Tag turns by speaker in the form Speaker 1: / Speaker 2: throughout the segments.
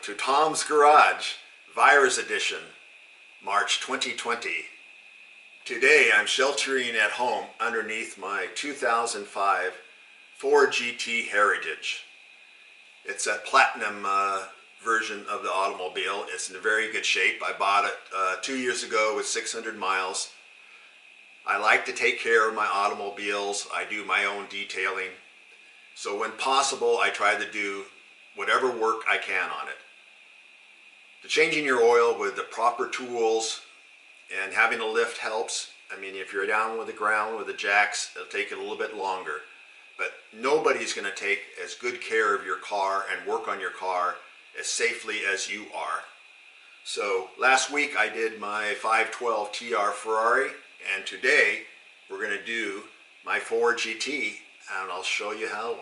Speaker 1: to Tom's Garage, Virus Edition, March 2020. Today I'm sheltering at home underneath my 2005 Ford GT Heritage. It's a platinum version of the automobile. It's in very good shape. I bought it 2 years ago with 600 miles. I like to take care of my automobiles. I do my own detailing. So when possible, I try to do whatever work I can on it. The changing your oil with the proper tools and having a lift helps. I mean, if you're down with the ground with the jacks, it'll take it a little bit longer. But nobody's going to take as good care of your car and work on your car as safely as you are. So last week I did my 512 TR Ferrari, and today we're going to do my Ford GT, and I'll show you how.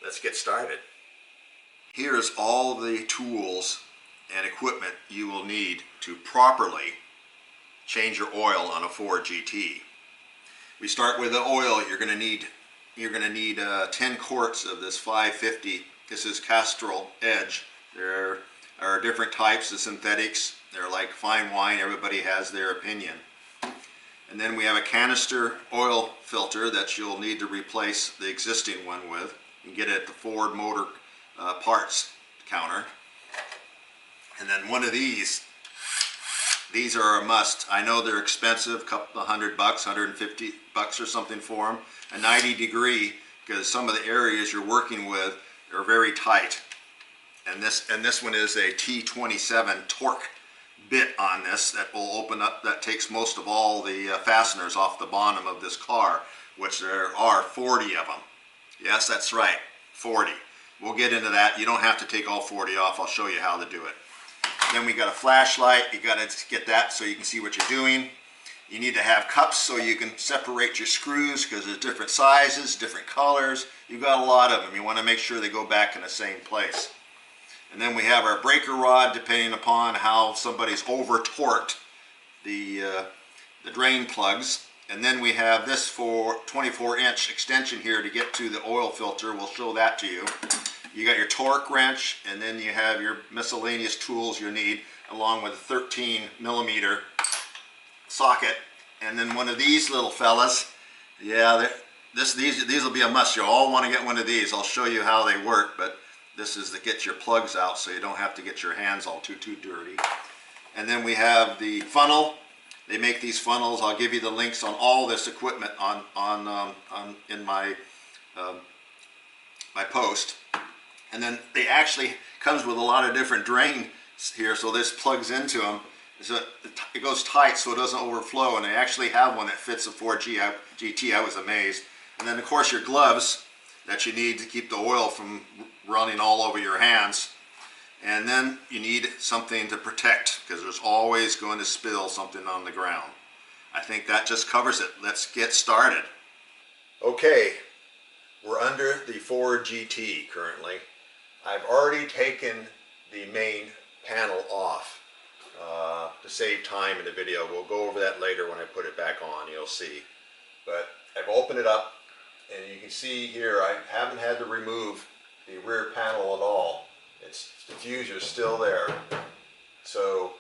Speaker 1: Let's get started. Here's all the tools and equipment you will need to properly change your oil on a Ford GT. We start with the oil. You're going to need 10 quarts of this 550. This is Castrol Edge. There are different types of synthetics. They're like fine wine. Everybody has their opinion. And then we have a canister oil filter that you'll need to replace the existing one with. You can get it at the Ford Motor Parts counter. And then one of these are a must. I know they're expensive, a couple of $100, $150 or something for them. A 90 degree, because some of the areas you're working with are very tight. And this one is a T27 torque bit on this that will open up, that takes most of all the fasteners off the bottom of this car, which there are 40 of them. Yes, that's right, 40. We'll get into that. You don't have to take all 40 off. I'll show you how to do it. Then we got a flashlight. You got to get that so you can see what you're doing. You need to have cups so you can separate your screws, because there's different sizes, different colors. You've got a lot of them. You want to make sure they go back in the same place. And then we have our breaker rod, depending upon how somebody's over-torqued the drain plugs. And then we have this for 24-inch extension here to get to the oil filter. We'll show that to you. You got your torque wrench, and then you have your miscellaneous tools you need, along with a 13mm socket. And then one of these little fellas. Yeah, these will be a must. You'll all want to get one of these. I'll show you how they work, but this is to get your plugs out so you don't have to get your hands all too dirty. And then we have the funnel. They make these funnels. I'll give you the links on all this equipment in my my post. And then they actually comes with a lot of different drains here, so this plugs into them. So it goes tight so it doesn't overflow, and they actually have one that fits a Ford GT. I was amazed. And then of course your gloves that you need to keep the oil from running all over your hands. And then you need something to protect, because there's always going to spill something on the ground. I think that just covers it. Let's get started. Okay, we're under the Ford GT currently. I've already taken the main panel off to save time in the video. We'll go over that later when I put it back on, you'll see. But I've opened it up, and you can see here I haven't had to remove the rear panel at all. The diffuser's still there. So,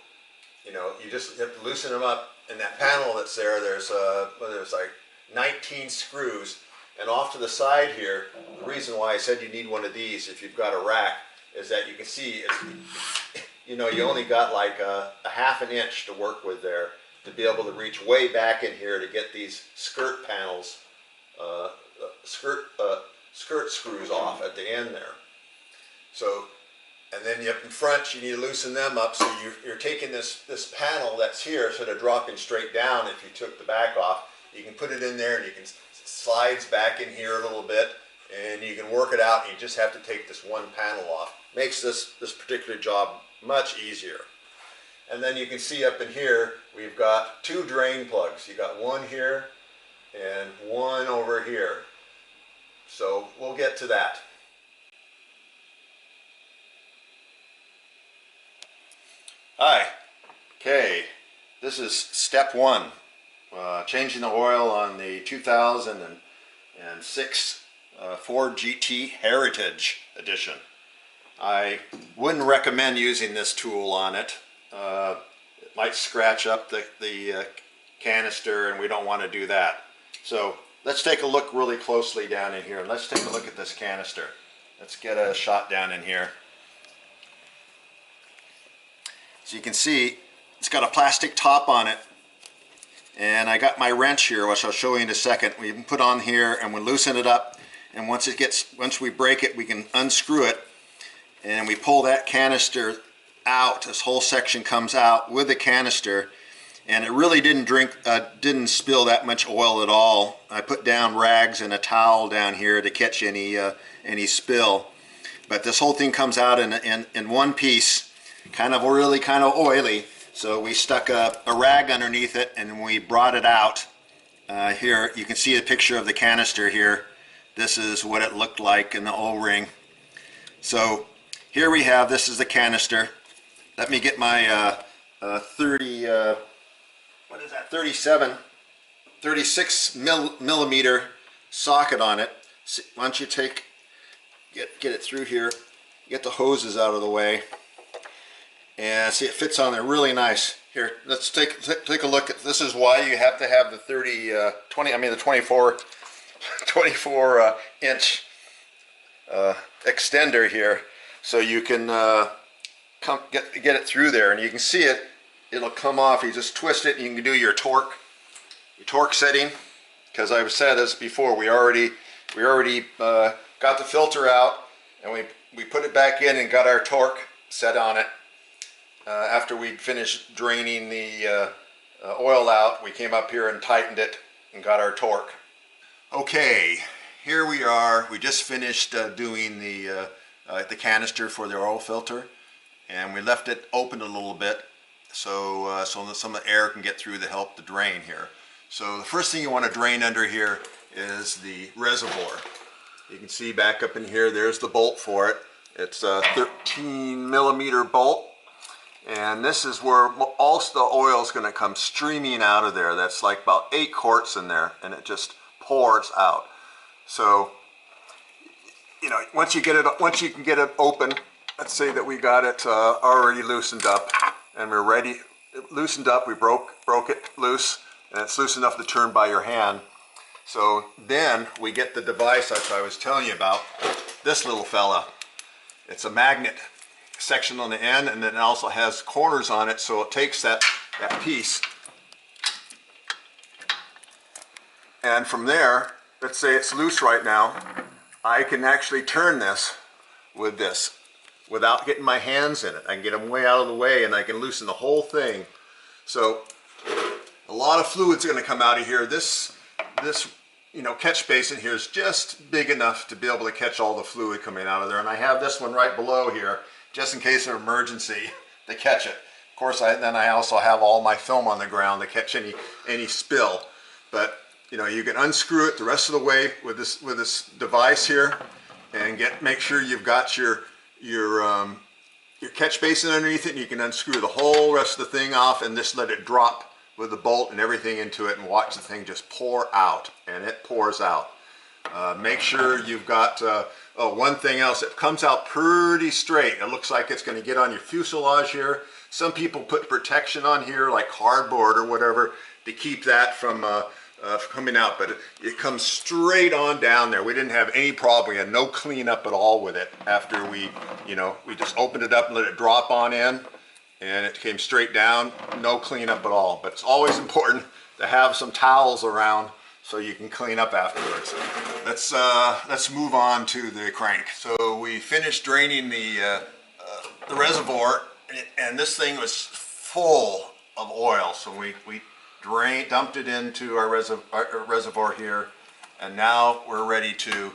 Speaker 1: you know, you just have to loosen them up. And that panel that's there, there's like 19 screws. And off to the side here, the reason why I said you need one of these if you've got a rack is that you can see, you know, you only got like a ½ inch to work with there to be able to reach way back in here to get these skirt panels, skirt screws off at the end there. So, and then up in front, you need to loosen them up. So you're taking this panel that's here, sort of dropping straight down. If you took the back off, you can put it in there, and you can slides back in here a little bit, and you can work it out. And you just have to take this one panel off. Makes this particular job much easier. And then you can see up in here, we've got 2 drain plugs. You got one here and one over here. So we'll get to that. Hi. Okay, this is step 1. Changing the oil on the 2006 Ford GT Heritage Edition. I wouldn't recommend using this tool on it. It might scratch up the canister, and we don't want to do that. So let's take a look really closely down in here, and let's take a look at this canister. Let's get a shot down in here. So you can see it's got a plastic top on it, and I got my wrench here, which I'll show you in a second. We can put on here and we loosen it up, and once we break it, we can unscrew it, and we pull that canister out. This whole section comes out with the canister, and it really didn't spill that much oil at all. I put down rags and a towel down here to catch any spill, but this whole thing comes out in one piece, kind of oily. So we stuck a rag underneath it, and we brought it out. Here you can see a picture of the canister here. This is what it looked like in the O-ring. So here we have, this is the canister. Let me get my 36 millimeter socket on it. So why don't you get it through here, get the hoses out of the way, and see, it fits on there really nice. Here, let's take a look at, this is why you have to have the 24 inch extender here, so you can get it through there, and you can see it'll come off. You just twist it, and you can do your torque setting, because I've said this before, we already got the filter out, and we put it back in and got our torque set on it. After we'd finished draining the oil out, we came up here and tightened it and got our torque. Okay, here we are. We just finished doing the canister for the oil filter, and we left it open a little bit so that some of the air can get through to help the drain here. So the first thing you want to drain under here is the reservoir. You can see back up in here, there's the bolt for it. It's a 13 millimeter bolt. And this is where all the oil is going to come streaming out of there. That's like about 8 quarts in there, and it just pours out. So, you know, once you can get it open, let's say that we got it already loosened up, and we're ready. It loosened up. We broke it loose, and it's loose enough to turn by your hand. So then we get the device that I was telling you about. This little fella. It's a magnet section on the end, and then it also has corners on it, so it takes that piece, and from there, let's say it's loose right now, I can actually turn this with this without getting my hands in it. I can get them way out of the way, and I can loosen the whole thing. So a lot of fluid's going to come out of here. This catch basin here is just big enough to be able to catch all the fluid coming out of there, and I have this one right below here, just in case of emergency, to catch it. Of course, then I also have all my film on the ground to catch any spill. But you know, you can unscrew it the rest of the way with this device here, and make sure you've got your catch basin underneath it, and you can unscrew the whole rest of the thing off and just let it drop with the bolt and everything into it, and watch the thing just pour out, and it pours out. Make sure you've got one thing else, it comes out pretty straight. It looks like it's going to get on your fuselage here. Some people put protection on here like cardboard or whatever to keep that from coming out, but it comes straight on down there. We didn't have any problem. We had no cleanup at all with it after we just opened it up and let it drop on in, and it came straight down. No cleanup at all. But it's always important to have some towels around so you can clean up afterwards. Let's move on to the crank. So we finished draining the reservoir, and this thing was full of oil. So we dumped it into our reservoir here, and now we're ready to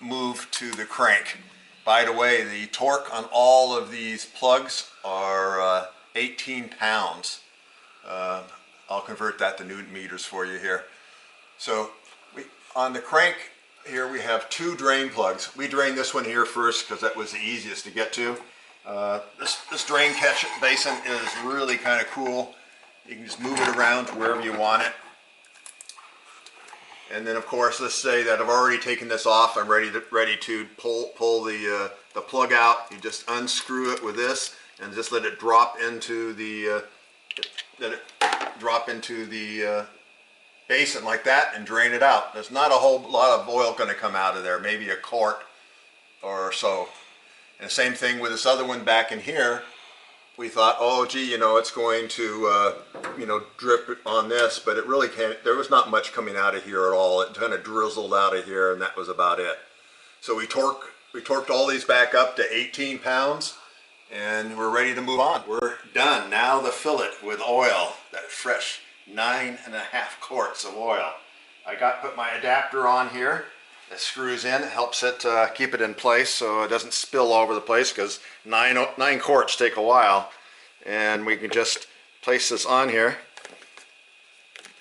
Speaker 1: move to the crank. By the way, the torque on all of these plugs are 18 pounds. I'll convert that to Newton meters for you here. So on the crank here we have 2 drain plugs. We drained this one here first because that was the easiest to get to. This drain catch basin is really kind of cool. You can just move it around to wherever you want it. And then of course, let's say that I've already taken this off. I'm ready to pull the plug out. You just unscrew it with this and just let it drop into the basin like that and drain it out. There's not a whole lot of oil going to come out of there, maybe a quart or so. And same thing with this other one back in here. We thought, oh gee, you know, it's going to drip on this, but it really can't. There was not much coming out of here at all. It kind of drizzled out of here, and that was about it. So we torqued all these back up to 18 pounds, and we're ready to move on. We're done. Now the fillet with oil, that fresh 9.5 quarts of oil. I put my adapter on here. That screws in, helps it keep it in place so it doesn't spill all over the place, because nine quarts take a while. And we can just place this on here.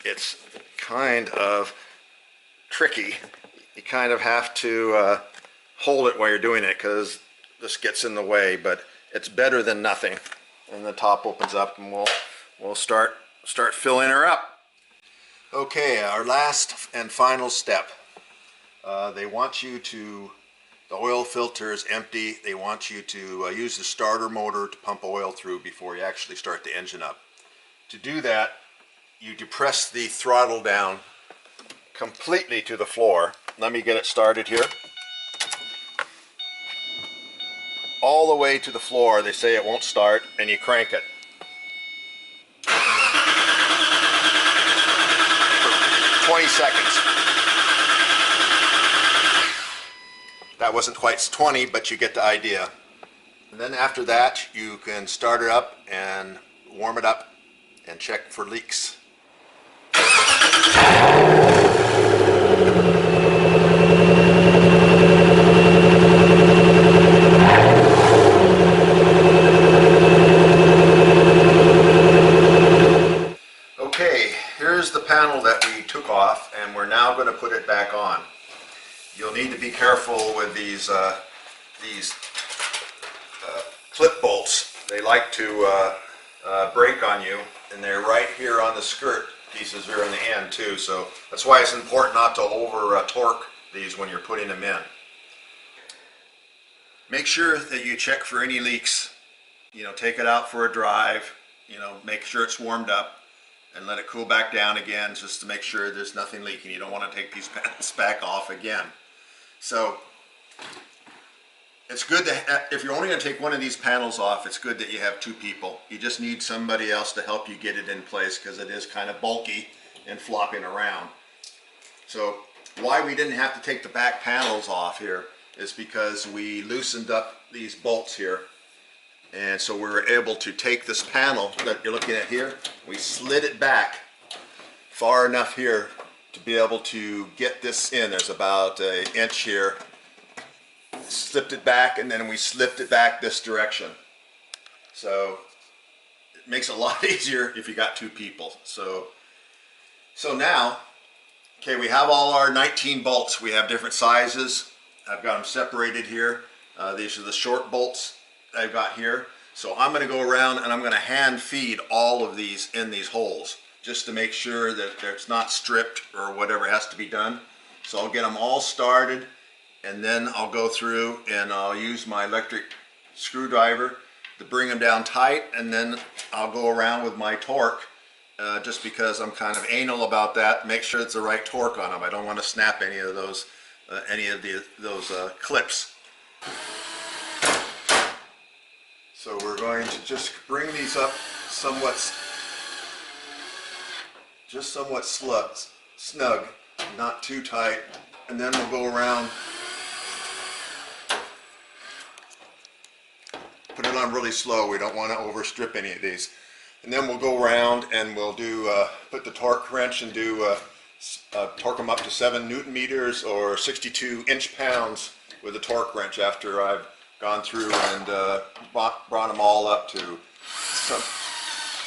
Speaker 1: It's kind of tricky. You kind of have to hold it while you're doing it, because this gets in the way, but it's better than nothing. And the top opens up, and we'll start filling her up. Okay, our last and final step. They want you to, the oil filter is empty. They want you to use the starter motor to pump oil through before you actually start the engine up. To do that, you depress the throttle down completely to the floor. Let me get it started here. All the way to the floor. They say it won't start, and you crank it. For 20 seconds. That wasn't quite 20, but you get the idea. And then after that, you can start it up and warm it up and check for leaks. Okay, here's the panel that we took off, and we're now going to put it back on. You'll need to be careful with these clip bolts. They like to break on you, and they're right here on the skirt pieces here in the end too. So that's why it's important not to over torque these when you're putting them in. Make sure that you check for any leaks. You know, take it out for a drive. You know, make sure it's warmed up, and let it cool back down again, just to make sure there's nothing leaking. You don't want to take these panels back off again. So it's good that if you're only going to take one of these panels off, it's good that you have two people. You just need somebody else to help you get it in place, because it is kind of bulky and flopping around. So why we didn't have to take the back panels off here is because we loosened up these bolts here. And so we were able to take this panel that you're looking at here, we slid it back far enough here to be able to get this in. There's about an inch here. Slipped it back, and then we slipped it back this direction. So it makes it a lot easier if you got two people. So now, okay, we have all our 19 bolts. We have different sizes. I've got them separated here. These are the short bolts I've got here. So I'm going to go around and I'm going to hand feed all of these in these holes, just to make sure that it's not stripped or whatever has to be done. So I'll get them all started, and then I'll go through and I'll use my electric screwdriver to bring them down tight, and then I'll go around with my torque, just because I'm kind of anal about that. Make sure it's the right torque on them. I don't want to snap any of those clips. So we're going to just bring these up somewhat snug, not too tight, and then we'll go around, put it on really slow. We don't want to overstrip any of these. And then we'll go around and we'll do put the torque wrench and do torque them up to 7 Newton meters or 62 inch-pounds with a torque wrench after I've gone through and brought them all up to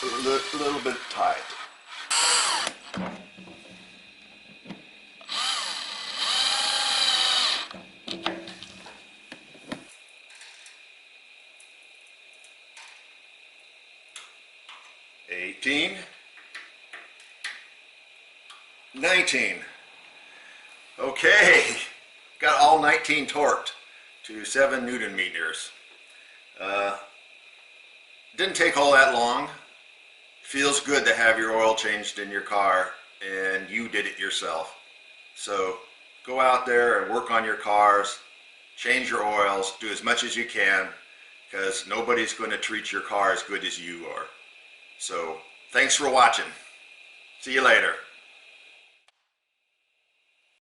Speaker 1: a little bit tight. $18, $19. Okay, got all 19 torqued to 7 Newton meters. Didn't take all that long. Feels good to have your oil changed in your car and you did it yourself. So go out there and work on your cars, change your oils, do as much as you can, because nobody's going to treat your car as good as you are. So thanks for watching. See you later.